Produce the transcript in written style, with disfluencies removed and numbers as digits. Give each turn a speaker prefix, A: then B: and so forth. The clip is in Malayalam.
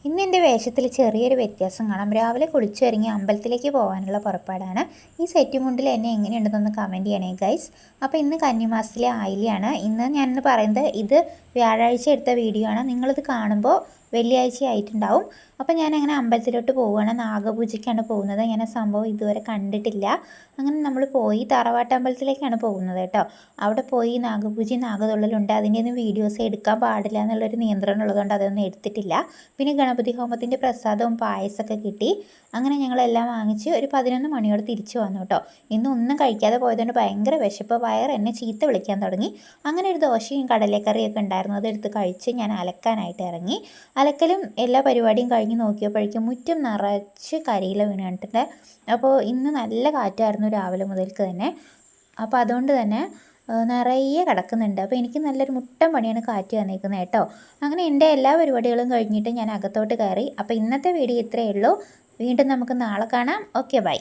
A: ഇന്ന് എൻ്റെ വേഷത്തിൽ ചെറിയൊരു വ്യത്യാസം കാണാം. രാവിലെ കുളിച്ചൊരുങ്ങി അമ്പലത്തിലേക്ക് പോകാനുള്ള പുറപ്പാടാണ്. ഈ സെറ്റ് മുണ്ടിൽ എന്നെ എങ്ങനെയുണ്ടെന്നൊന്ന് കമൻറ്റ് ചെയ്യണേ ഗൈസ്. അപ്പോൾ ഇന്ന് കന്നിമാസത്തിലെ ആയില്യാണ്. ഞാനിന്ന് പറയുന്നത് ഇത് വ്യാഴാഴ്ച എടുത്ത വീഡിയോ ആണ്. നിങ്ങളിത് കാണുമ്പോൾ വെള്ളിയാഴ്ച ആയിട്ടുണ്ടാവും. അപ്പോൾ ഞാനങ്ങനെ അമ്പലത്തിലോട്ട് പോവുകയാണ്. നാഗപൂജയ്ക്കാണ് പോകുന്നത്. ഞാൻ സംഭവം ഇതുവരെ കണ്ടിട്ടില്ല. അങ്ങനെ നമ്മൾ പോയി തറവാട്ടമ്പലത്തിലേക്കാണ് പോകുന്നത് കേട്ടോ. അവിടെ പോയി നാഗപൂജയും നാഗതൊള്ളലുണ്ട്. അതിൻ്റെയൊന്നും വീഡിയോസ് എടുക്കാൻ പാടില്ല എന്നുള്ളൊരു നിയന്ത്രണം ഉള്ളതുകൊണ്ട് അതൊന്നും എടുത്തിട്ടില്ല. പിന്നെ ഗണപതി ഹോമത്തിൻ്റെ പ്രസാദവും പായസമൊക്കെ കിട്ടി. അങ്ങനെ ഞങ്ങളെല്ലാം വാങ്ങിച്ച് ഒരു 11 മണിയോടെ തിരിച്ചു വന്നു കേട്ടോ. ഇന്നൊന്നും കഴിക്കാതെ പോയതുകൊണ്ട് ഭയങ്കര വിശപ്പ്, വയർ എന്നെ ചീത്ത വിളിക്കാൻ തുടങ്ങി. അങ്ങനെ ഒരു ദോശയും കടലക്കറിയൊക്കെ ഉണ്ടായിരുന്നു, അതെടുത്ത് കഴിച്ച് ഞാൻ അലക്കാനായിട്ട് ഇറങ്ങി. അലക്കലും എല്ലാ പരിപാടിയും കഴിഞ്ഞ് നോക്കിയപ്പോഴേക്കും മുറ്റം നിറച്ച് കരിയില വീണിട്ടുണ്ട്. അപ്പോൾ ഇന്ന് നല്ല കാറ്റായിരുന്നു രാവിലെ മുതൽക്ക് തന്നെ. അപ്പോൾ അതുകൊണ്ട് തന്നെ നിറയെ കിടക്കുന്നുണ്ട്. അപ്പോൾ എനിക്ക് നല്ലൊരു മുട്ടൻ പണിയാണ് കാറ്റ് തന്നേക്കുന്നത് കേട്ടോ. അങ്ങനെ എൻ്റെ എല്ലാ പരിപാടികളും കഴിഞ്ഞിട്ട് ഞാൻ അകത്തോട്ട് കയറി. അപ്പോൾ ഇന്നത്തെ വീഡിയോ ഇത്രയേ ഉള്ളൂ. വീണ്ടും നമുക്ക് നാളെ കാണാം. Okay, by.